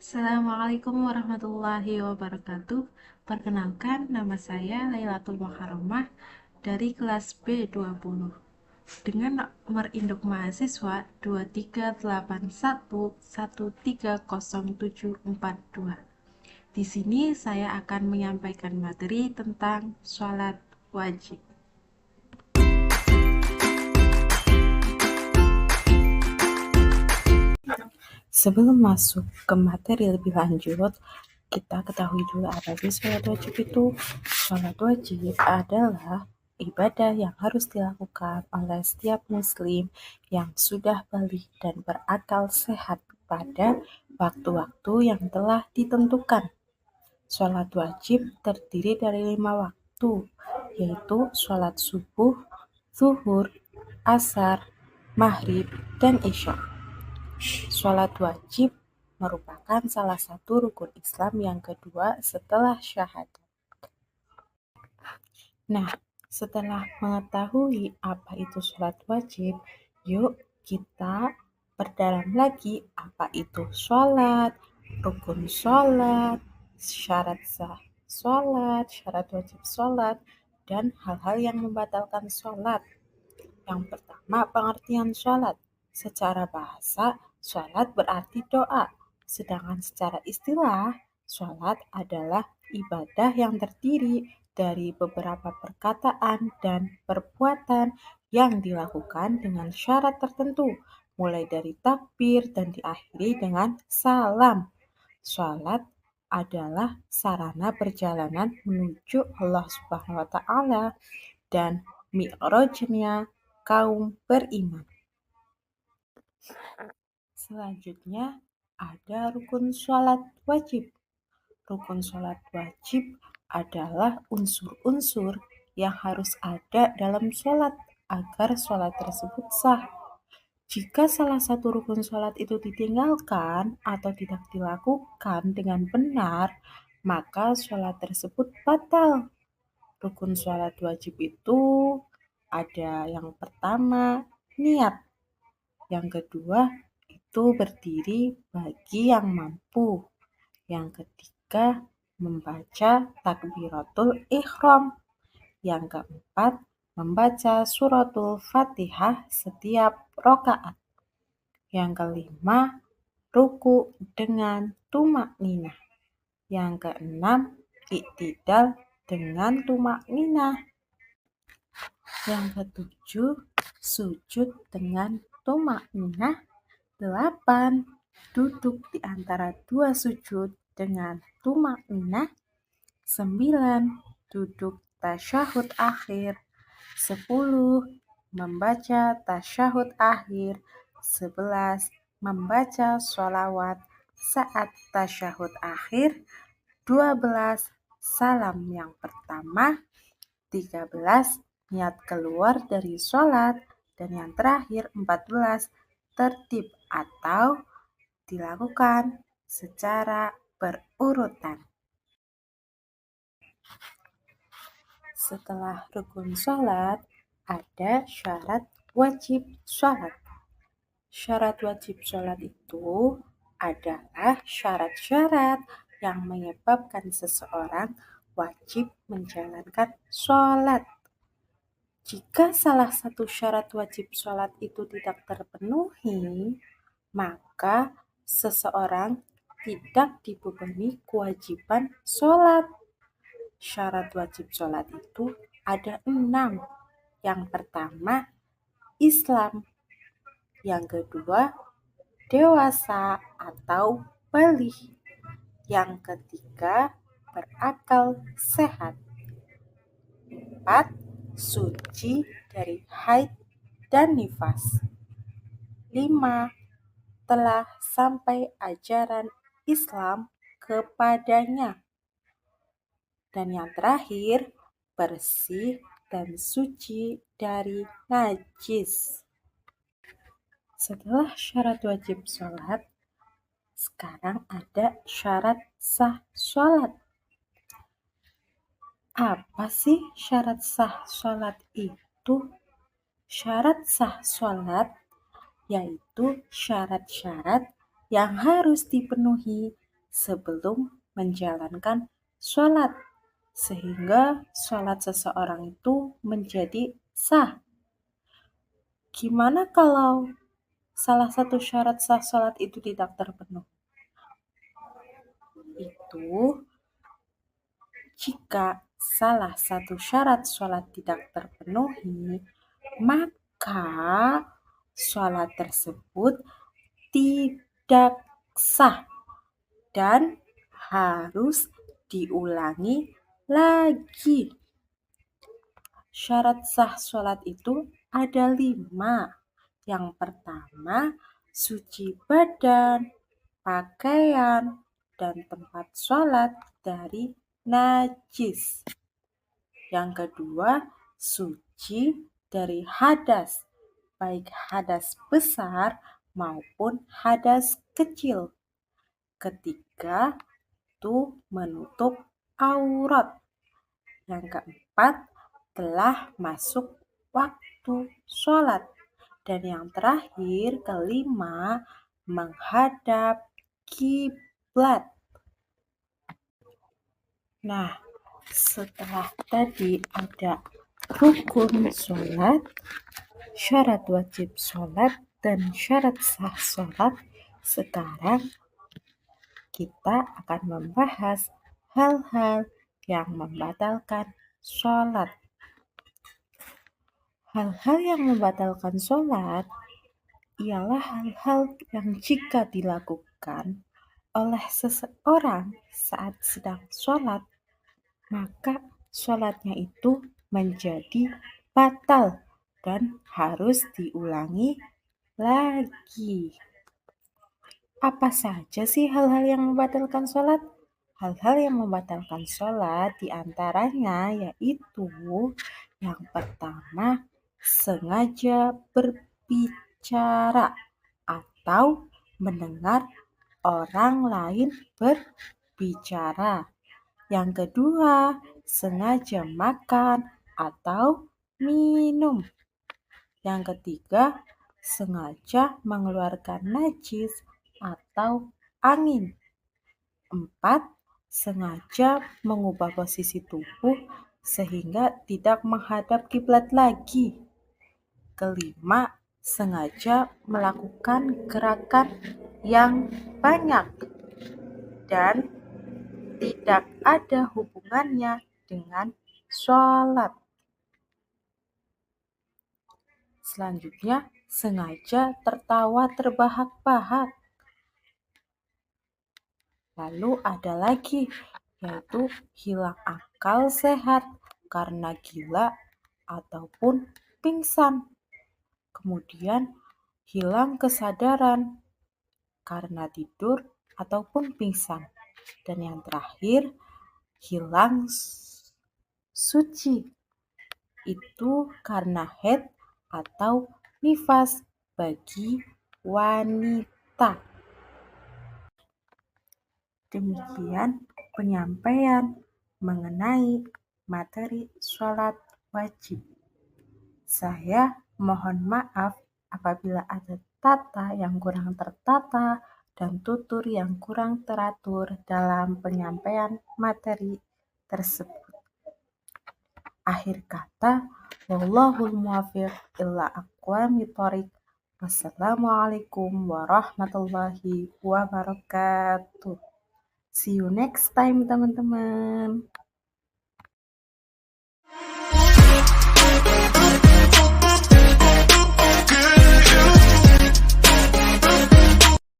Assalamualaikum warahmatullahi wabarakatuh. Perkenalkan, nama saya Lailatul Mukarramah dari kelas B20 dengan nomor induk mahasiswa 23811300742. Di sini saya akan menyampaikan materi tentang sholat wajib. Sebelum masuk ke materi lebih lanjut, kita ketahui dulu apa sih sholat wajib itu. Sholat wajib adalah ibadah yang harus dilakukan oleh setiap muslim yang sudah balik dan berakal sehat pada waktu-waktu yang telah ditentukan. Sholat wajib terdiri dari 5 waktu, yaitu sholat subuh, zuhur, asar, maghrib, dan isya. Sholat wajib merupakan salah satu rukun Islam yang kedua setelah syahadat. Nah, setelah mengetahui apa itu sholat wajib, yuk kita perdalam lagi apa itu sholat, rukun sholat, syarat sah sholat, syarat wajib sholat, dan hal-hal yang membatalkan sholat. Yang pertama, pengertian sholat. Secara bahasa, sholat berarti doa, sedangkan secara istilah, sholat adalah ibadah yang terdiri dari beberapa perkataan dan perbuatan yang dilakukan dengan syarat tertentu, mulai dari takbir dan diakhiri dengan salam. Sholat adalah sarana perjalanan menuju Allah Subhanahu wa Ta'ala dan mi'rajnya kaum beriman. Selanjutnya ada rukun sholat wajib. Rukun sholat wajib adalah unsur-unsur yang harus ada dalam sholat agar sholat tersebut sah. Jika salah satu rukun sholat itu ditinggalkan atau tidak dilakukan dengan benar, maka sholat tersebut batal. Rukun sholat wajib itu ada yang pertama, niat. Yang kedua, itu berdiri bagi yang mampu. Yang ketiga, membaca takbiratul ihram. Yang keempat, membaca suratul Fatihah setiap rakaat. Yang kelima, ruku dengan tumakninah. Yang keenam, iktidal dengan tumakninah. Yang ketujuh, sujud dengan tumakninah. 8. Duduk di antara dua sujud dengan tumakninah. 9. Duduk tasyahud akhir. 10. Membaca tasyahud akhir. 11. Membaca sholawat saat tasyahud akhir. 12. Salam yang pertama. 13. Niat keluar dari sholat. Dan yang terakhir 14. Tertib atau dilakukan secara berurutan. Setelah rukun sholat, ada syarat wajib sholat. Syarat wajib sholat itu adalah syarat-syarat yang menyebabkan seseorang wajib menjalankan sholat. Jika salah satu syarat wajib sholat itu tidak terpenuhi, maka seseorang tidak dibebani kewajiban sholat. Syarat wajib sholat itu ada 6. Yang pertama, Islam. Yang kedua, dewasa atau baligh. Yang ketiga, berakal sehat. 4. Suci dari haid dan nifas. 5. Telah sampai ajaran Islam kepadanya. Dan yang terakhir, bersih dan suci dari najis. Setelah syarat wajib sholat, sekarang ada syarat sah sholat. Apa sih syarat sah sholat itu? Syarat sah sholat yaitu syarat-syarat yang harus dipenuhi sebelum menjalankan sholat, sehingga sholat seseorang itu menjadi sah. Gimana kalau salah satu syarat sah sholat itu tidak terpenuhi? Itu jika salah satu syarat sholat tidak terpenuhi, maka sholat tersebut tidak sah dan harus diulangi lagi. Syarat sah sholat itu ada 5. Yang pertama, suci badan, pakaian, dan tempat sholat dari najis. Yang kedua, suci dari hadas, baik hadas besar maupun hadas kecil. Ketiga, itu menutup aurat. Yang keempat, telah masuk waktu sholat. Dan yang terakhir, kelima, menghadap kiblat. Nah, setelah tadi ada rukun sholat, syarat wajib sholat, dan syarat sah sholat, sekarang kita akan membahas hal-hal yang membatalkan sholat. Hal-hal yang membatalkan sholat ialah hal-hal yang jika dilakukan oleh seseorang saat sedang sholat, maka sholatnya itu menjadi batal dan harus diulangi lagi. Apa saja sih hal-hal yang membatalkan sholat? Hal-hal yang membatalkan sholat diantaranya yaitu yang pertama, sengaja berbicara atau mendengar orang lain berbicara. Yang kedua, sengaja makan atau minum. Yang ketiga, sengaja mengeluarkan najis atau angin. 4. Sengaja mengubah posisi tubuh sehingga tidak menghadap kiblat lagi. Kelima, sengaja melakukan gerakan yang banyak dan tidak ada hubungannya dengan sholat. Selanjutnya, sengaja tertawa terbahak-bahak. Lalu ada lagi, yaitu hilang akal sehat karena gila ataupun pingsan. Kemudian hilang kesadaran karena tidur ataupun pingsan. Dan yang terakhir, hilang suci. Itu karena haid atau nifas bagi wanita. Demikian penyampaian mengenai materi sholat wajib. Saya mohon maaf apabila ada tata yang kurang tertata dan tutur yang kurang teratur dalam penyampaian materi tersebut. Akhir kata, wallahul muwaffiq ila aqwamit thoriq. Wassalamualaikum warahmatullahi wabarakatuh. See you next time, teman-teman.